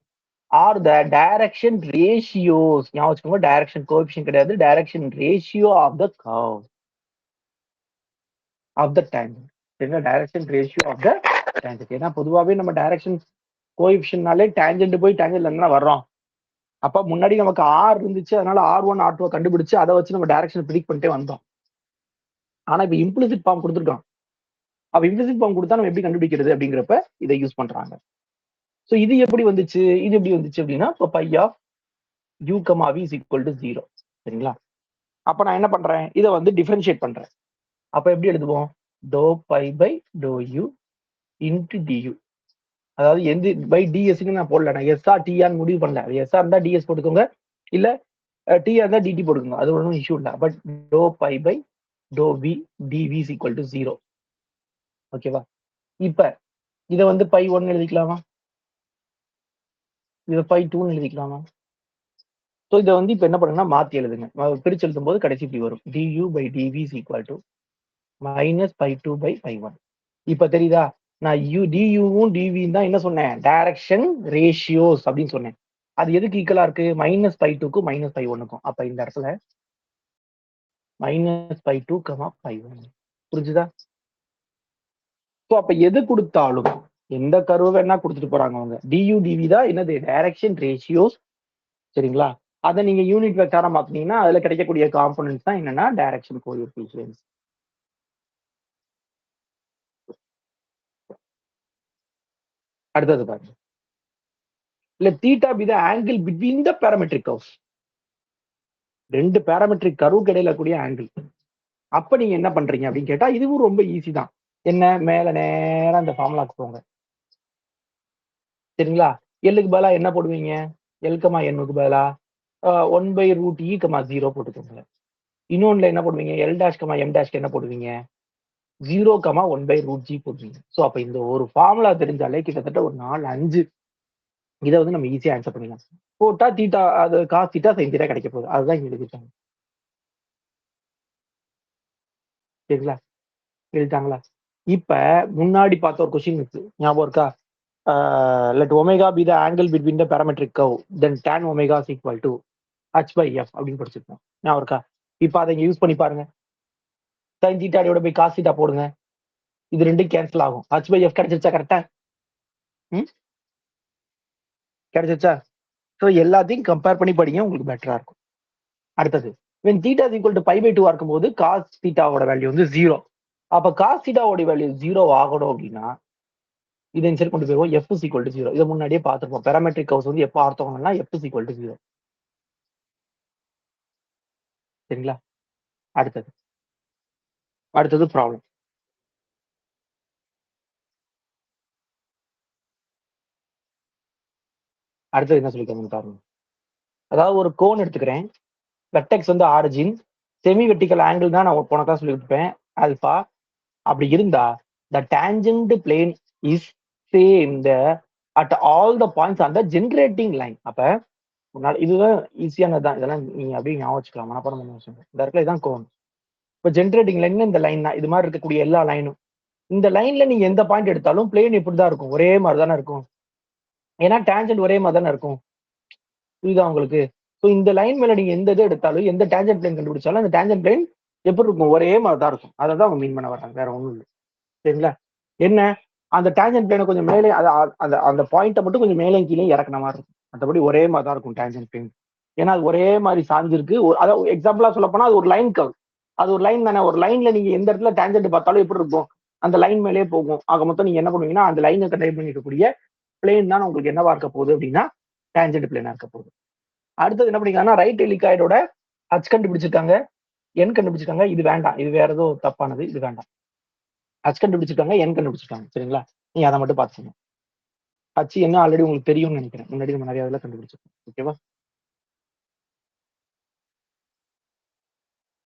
ஆர் த டைரக்ஷன் ரேஷியோஸ். ஞாபகம் வச்சுக்கோங்க, டைரக்ஷன் கோஎஃபிஷியன்ட் கிடையாது, direction ratio of the curve of the tangent. சரிங்களா? Direction ratio of the tangent. ஏன்னா பொதுவாகவே நம்ம டைரக்ஷன் கோஎஃபிஷியன்ட்னாலே டேஞ்சன்ட் போய் டேஞ்சன்ட்ல இருந்தா வர்றோம். அப்ப முன்னாடி நமக்கு ஆர் இருந்துச்சு, அதனால R1 R2 கண்டுபிடிச்சு அதை வச்சு நம்ம டைரக்ஷன் ப்ரிடிக்ட் பண்ணிட்டே வந்தோம். ஆனா இப்ப இம்ப்ளிசிட் ஃபார்ம் கொடுத்துருக்கோம். அப்ப இம்ப்ளிசிட் ஃபார்ம் கொடுத்தா நம்ம எப்படி கண்டுபிடிக்கிறது அப்படிங்கிறப்ப இதை யூஸ் பண்றாங்க. ஸோ இது எப்படி வந்துச்சு? இது எப்படி வந்துச்சு அப்படின்னா, இப்போ phi of u comma v is equal to 0. சரிங்களா? அப்ப நான் என்ன பண்றேன்? இதை வந்து டிஃபரன்ஷியேட் பண்றேன். அப்ப எப்படி எழுதுவோம்? டோ பை பை டோ யூ இன்டு டியூ. அதாவது எந்த பை டிஎஸ்க்கு நான் போடல, நான் எஸ்ஆர் டிஆன்னு முடிவு பண்ணல. அது எஸ்ஆர் இருந்தா டிஎஸ் போட்டுக்கோங்க, இல்ல டிஆர் இருந்தா டிடி போட்டுக்கோங்க, அது ஒன்றும் இஷ்யூ இல்லை. பட் டோ பை பை டோ வி டிவி இஸ் ஈக்குவல் டு 0. ஓகேவா? இப்ப இதை வந்து பை 1 எழுதிக்கலாமா? இதை பை 2 எழுதிக்கலாமா? ஸோ இதை வந்து இப்ப என்ன பண்ணுங்கன்னா மாத்தி எழுதுங்க. பிரிச்சு எழுதும் போது கடைசி இப்படி வரும், du by dv is equal to -π2 by π1. இப்ப தெரியுதா? நான் டியூவும் டிவியும் தான் என்ன சொன்னேன்? டைரக்ஷன் ரேஷியோஸ் அப்படின்னு சொன்னேன். அது எதுக்கு ஈக்குவலா இருக்கு? -π2க்கும் -π1க்கும். அப்ப இந்த இடத்துல -π2, π1. புரிஞ்சுதா? ஸோ அப்ப எது கொடுத்தாலும் எந்த கர்வ் வேணா கொடுத்துட்டு போறாங்க அவங்க. டியூ டிவி தான் என்னது? Direction ratios. சரிங்களா? அதை நீங்க யூனிட் வெக்டாரா மாத்தினீங்கன்னா அதுல கிடைக்கக்கூடிய காம்பனன்ட்ஸ் தான் என்னன்னா டைரக்ஷன் கோஎஃபிஷியன்ட்ஸ். அடுத்தது பாருங்க, let theta be the angle between the parametric curves. ரெண்டு பேராமெட்ரிக் கர்வுக்கு இடையில கூடிய ஆங்கிள். அப்ப நீங்க என்ன பண்றீங்க அப்படின்னு கேட்டா இதுவும் ரொம்ப ஈஸி தான். என்ன? மேல நேரா அந்த ஃபார்முலாக்கு போங்க. சரிங்களா? எல்லுக்கு பதிலா என்ன போடுவீங்க? எல் கமா எண்ணுக்கு பதிலா 1/√e, 0 போட்டுக்கோங்க. இன்னொன்னுல என்ன போடுவீங்க? எல் டேஷ் கமா எம் டேஷ்க்கு என்ன போடுவீங்க? 0, 1/√g போடுவீங்க. ஸோ அப்ப இந்த ஒரு ஃபார்முலா தெரிஞ்சாலே கிட்டத்தட்ட ஒரு 4, 5 இதை வந்து நம்ம ஈஸியா ஆன்சர் பண்ணிடலாம். போட்டா தீட்டா, அது காஸ் தீட்டா சைன் தீட்டா கிடைக்க போகுது. அதுதான் இங்க எழுதிட்டாங்க. சரிங்களா? எழுதிட்டாங்களா? இப்ப முன்னாடி பார்த்த ஒரு கொஸ்டின் இருக்கு, ஞாபகம் இருக்கா? let omega be the angle between the parametric curve, then tan omega is equal to h/f அப்படின்னு படிச்சிருக்கோம். ஞாபகம் இருக்கா? இப்ப அதை யூஸ் பண்ணி பாருங்க. sin theta divided by cos theta போடுங்க. இது ரெண்டும் கேன்சல் ஆகும். h/f கிடைச்சிருச்சா? கரெக்டா? கிடைச்சிருச்சா? ஸோ எல்லாத்தையும் கம்பேர் பண்ணி படிங்க, உங்களுக்கு பெட்டரா இருக்கும். அடுத்தது, when theta is equal to π/2 இருக்கும்போது cos thetaவோட வேல்யூ வந்து 0. அப்ப cos thetaவோட வேல்யூ 0 ஆகணும் அப்படின்னா இதை இன்சைட் கொண்டு போயிருவோம். f is equal to 0. இதை முன்னாடியே பார்த்துருப்போம். பேராமெட்ரிக் கர்வ்ஸ் வந்து எப்போ ஆர்த்தோகனல்னா f is equal to 0. சரிங்களா? அடுத்தது அடுத்தது ப்ராப்ளம். அடுத்தது என்ன சொல்லிருக்காங்க பாருங்க. அதாவது ஒரு கோன் எடுத்துக்கிறேன், வெர்டெக்ஸ் வந்து ஆரிஜின், செமி வெர்டிகல் ஆங்கிள் தான் நான் போன கிளாஸ் சொல்லியிருப்பேன், ஆல்பா. அப்படி இருந்தா the tangent plane is same the at all the points on the generating line. அப்ப இதுதான் ஈஸியானதுதான், இதெல்லாம் நீங்க அப்படியே ஞாபகம் வச்சுக்கலாம், மனப்பாடம் பண்ண வச்சுக்கோங்க. இந்த இடத்துல இதான் கோன். இப்போ ஜென்ரேட்டிங் லைன் இந்த லைன் தான். இது மாதிரி இருக்கக்கூடிய எல்லா லைனும், இந்த லைன்ல நீங்க எந்த பாயிண்ட் எடுத்தாலும் பிளேன் இப்படிதான் இருக்கும், ஒரே மாதிரி தானே இருக்கும். ஏன்னா டேஞ்சன்ட் ஒரே மாதிரி தானே இருக்கும். புரியுதா உங்களுக்கு? ஸோ இந்த லைன் மேல நீங்க எந்த இது எடுத்தாலும், எந்த டேன்ஜென்ட் பிளேன் கண்டுபிடிச்சாலும், அந்த டேன்ஜென்ட் பிளேன் எப்படி இருக்கும்? ஒரே மாதிரி தான் இருக்கும். அதை தான் அவங்க மீன் பண்ண வர்றாங்க. வேற ஒண்ணும் இல்ல. சரிங்களா? என்ன? அந்த டேன்ஜென்ட் பிளேனை கொஞ்சம் மேலே அந்த அந்த பாயிண்ட்டை மட்டும் கொஞ்சம் மேலே கீழே இறக்குன மாதிரி இருக்கும். மற்றபடி ஒரே மாதிரி தான் இருக்கும் டேன்ஜென்ட் பிளேன். ஏன்னா அது ஒரே மாதிரி சாஞ்சிருக்கு. அதாவது எக்ஸாம்பிளா சொல்ல போனா அது ஒரு லைன் கர்வ். அது ஒரு லைன் தானே. ஒரு லைன்ல நீங்க எந்த இடத்துல டேன்ஜென்ட் பார்த்தாலும் எப்படி இருக்கும்? அந்த லைன் மேலேயே போகும். ஆக மொத்தம் நீங்க என்ன பண்ணுவீங்கன்னா, அந்த லைனை கண்டக்ட் பண்ணிருக்கக்கூடிய பிளேன் தான் உங்களுக்கு என்னவா இருக்க போகுது அப்படின்னா டேன்ஜென்ட் பிளேனா இருக்க போகுது. அடுத்தது என்ன பண்ணிருக்காங்கன்னா, ரைட் ஹெலிகாய்டோட ஹச் கண்டுபிடிச்சிருக்காங்க, என் கண்டுபிடிச்சிருக்காங்க. இது வேண்டாம். இது வேற ஏதோ தப்பானது. இது வேண்டாம். ஹச் கண்டுபிடிச்சிருக்காங்க, என் கண்டுபிடிச்சிருக்காங்க. சரிங்களா? நீங்க அதை மட்டும் பார்த்துக்கங்க. ஹச் என்ன ஆல்ரெடி உங்களுக்கு தெரியும்னு நினைக்கிறேன். முன்னாடி நம்ம நிறைய இதெல்லாம் கண்டுபிடிச்சிருக்கோம். ஓகேவா?